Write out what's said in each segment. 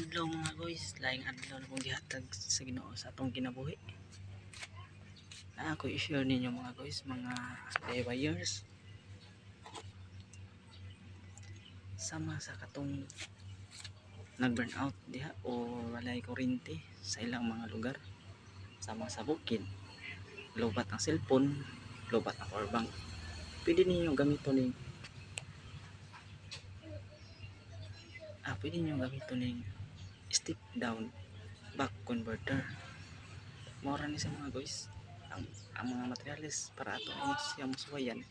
adlaw mga guys, laing adlaw na kong gihatag sa Ginoo sa atong kinabuhi. Ako i-share ninyo mga guys, mga DIYers sama sa katong nag-burn out diha o walay kuryente sa ilang mga lugar, sama sa bukid, lobat ang cellphone, lobat ang powerbank. Pwede ninyo gamiton ning step down back converter. Mura ni sa mga guys ang mga materials para ato siya musuwayan.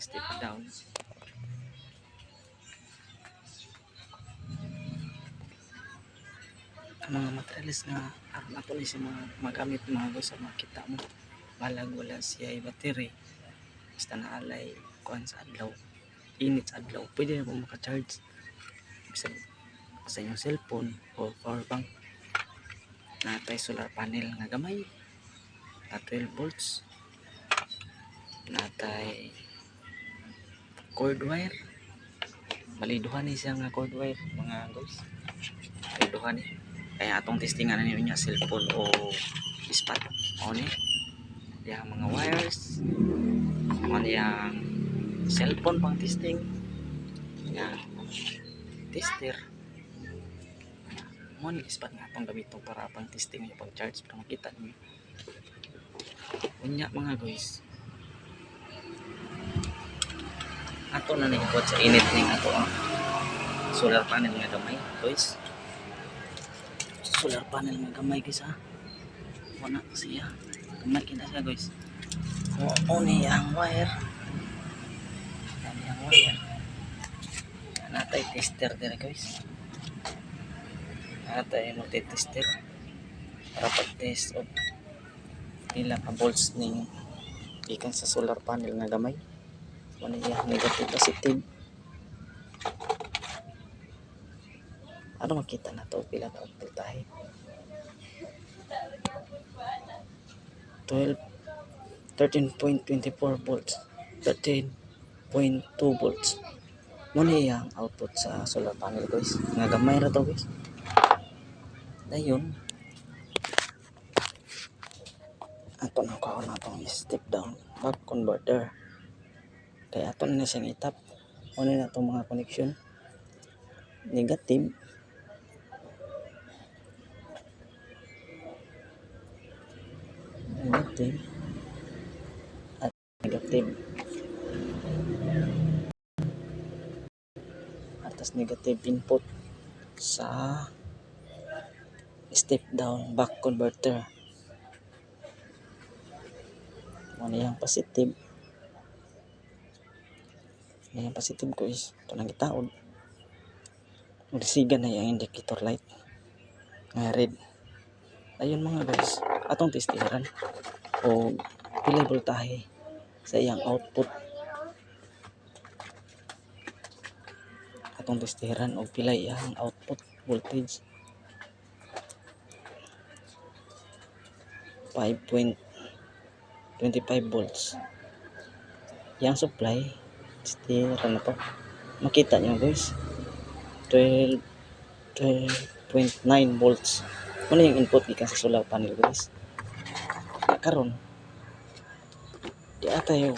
Step down, ang mga materials na aron ato ni siya magamit mga guys, sa makita mo malag wala siya battery, basta naalay kuan sa adlaw, init sa adlaw, pwede na po maka-charge bisag sa inyong cellphone o power bank. Natay solar panel nga gamay na 12 volts, natay cord wire, baliduhan ni siya nga cord wire mga guys, baliduhan ni kaya atong testingan na niya cellphone o ispat o ni yung mga wires o yung cellphone pang testing nga tester mo ni ispat nga atong gamitong para pang testing yung pang charge para makita niyo unya mga guys. Ato na naikot sa init ning ato ang solar panel nga gamay guys, solar panel nga gamay guys ha, wala siya gamay kita siya guys. O ni ang wire, natay tester dire guys, natay multi-tester para pag-test of pila ka volts ning ikan sa solar panel nga gamay. Ano niya, negative positive. Ano makita na to pila ka voltahe, 13.24 volts, 13.2 volts. Muna yung output sa solar panel guys, nga gamay na to guys. Dayon ato na ko na itong step down back converter, kaya ato na siyang itap. Muna na itong mga connection, negative, at negative, atas negative input sa step down back converter. Ano yung positive, yung positive ko is ito nang itaod, magsiga na yung indicator light nga red. Ayun mga guys, atong testiran o pilay voltahe sa iyang output, atong testiran o pilay iyang output voltage. 5.25 volts yang supply. Testiran na to, makita nyo guys, 12.9 volts. Ano yung input gikan sa solar panel guys. Karon di atayo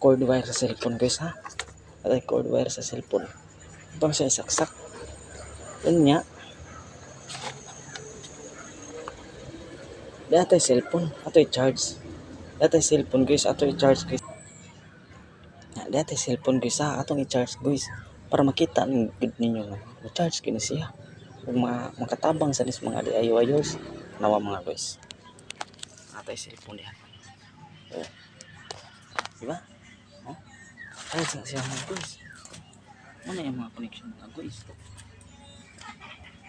cord wire sa cellphone guys ha, atay cord wire sa cellphone bang siya saksak unya di atay cellphone atoy charge, di atay cellphone guys atoy charge guys, di atay cellphone guys ha, atong i-charge guys para makita ninyo nga ma-charge kini siya kung makatabang sa nis mga DIYers nawa mga guys. Atay cellphone diha, diba? Charge na siya mga guys. Muna yung mga connection mga guys,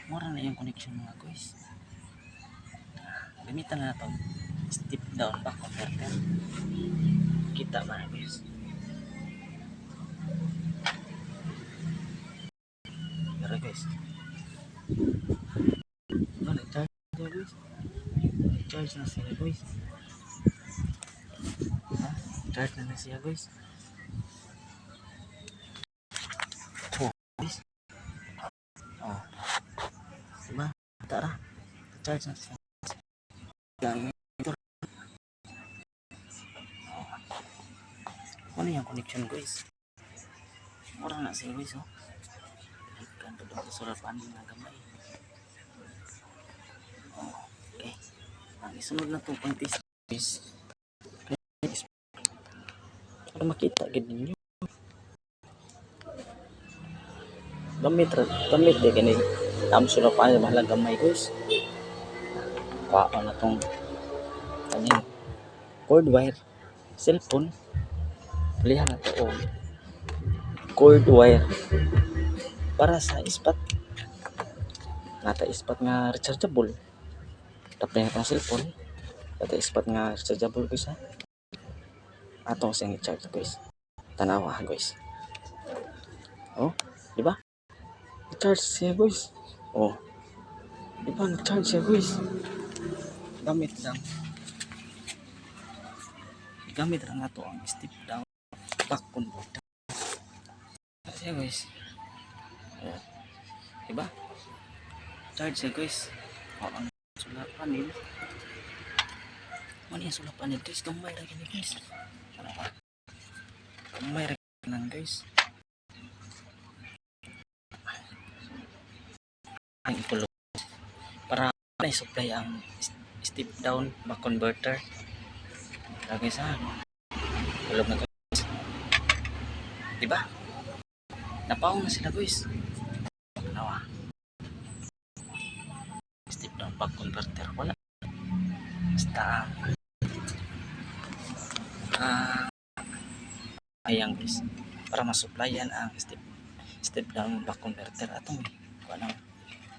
mura na yung connection mga guys. Gamitan na ito step down back converter, kita mga guys. Pero guys, nag-charge na guys, nag-charge na siya guys, charge na siya guys. Oh guys, Charge na siya. Lang. Ano yung connection guys? Mura na siya guys oh. Ganda daw sa solar panel na gamay. Okay. Ang isunod na to pang test guys. Para makita gid ninyo. Gamit din kini. Ang solar panel mahalaga gamay guys. Paa na tong kaning cord wire cellphone. Pilihan na to oh. Cord wire para sa ispat. Nata ispat nga rechargeable. Tapos na itong cellphone. Nata ispat nga rechargeable guys ha. Atong siyang i-charge guys. Tanawa guys. Oh, di ba? I-charge siya guys. Oh. Di ba nag-charge siya guys? Gamit lang. Gamit lang ato ang step down back converter. Siya guys. Oh. Di ba? Charge siya guys. Oh, ang solar panel. Ano yung solar panel guys? Gamay lagi ni guys. Ano ba? Gamay lagi lang guys. Ang ipulog para may supply ang step down back converter. Lagi sa tulog na guys. Diba? Napaong na sila guys. Nawa. Step down back converter. Wala. Basta ayan guys. Para masupplyan ang step down back converter atong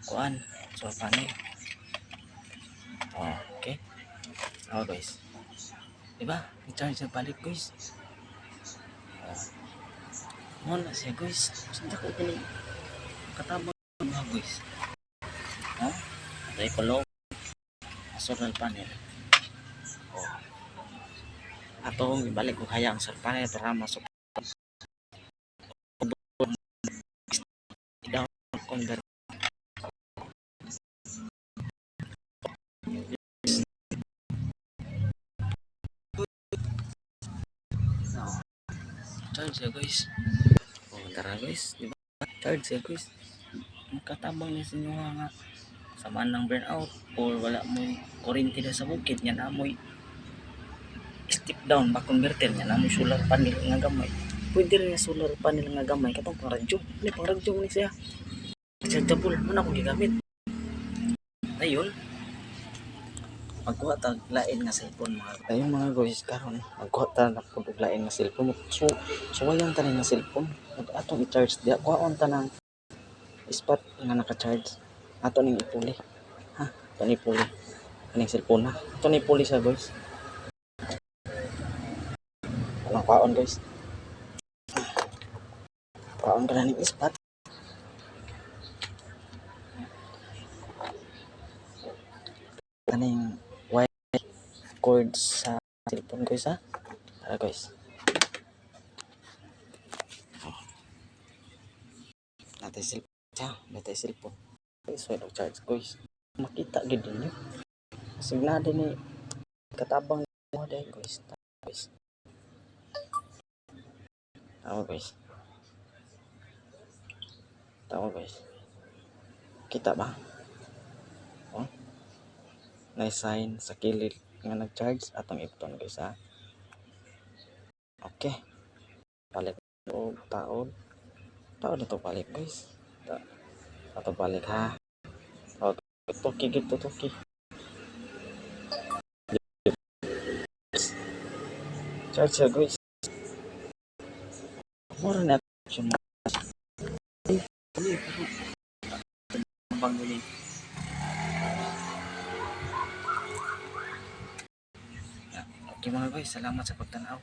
kuan solar panel. Oh, okay. Oh guys. Diba? I-charge na balik guys. Mo na siya guys. Sanda ko kini katabang mga guys. Oh, atay kulog solar panel. Oh. Atong ibalik ko kaya ang solar panel para masuk down converter. Charge siya guys. Oh, tara guys, di ba? Charge siya guys. Katabang niya sa inyo nga samaan ng burnout or wala mo kuryente na sa bukid niya na amoy step down back converter niya na amoy solar panel nga gamay. Pwede rin yung solar panel nga gamay katong pang radyo. Hindi pang radyo ni siya. Rechargeable mo na kung gigamit. Ayun. Magkuha tag lain nga cellphone mga. Ayun mga guys karon magkuha ta na pud lain nga cellphone. So wayang tanan nga cellphone. Atong i-charge diha kuhaon ta ng spot nga naka-charge. Ato ning ipuli. Ha, ato ni ipuli. Kaning cellphone na. Ato ni ipuli sa guys. Walang kaon guys. Kaon ka na ning spot. Kaning wire cord sa cellphone guys ha. Tara guys. Natay cellphone. Natay cellphone. Guys, wala charge guys. Makita gid ninyo. Signado ni katabang mo dai guys. Guys. Tawa guys. Tawa guys. Kita ba? Oh. May sign sa kilid nga nag-charge atong ipton guys ha. Okay. Balik o taon. Taon na to balik guys. Ato balik ha. Toki gitu toki. Charge ya guys. Mura na siya bang ini. Okay mga guys, salamat sa pagtanaw.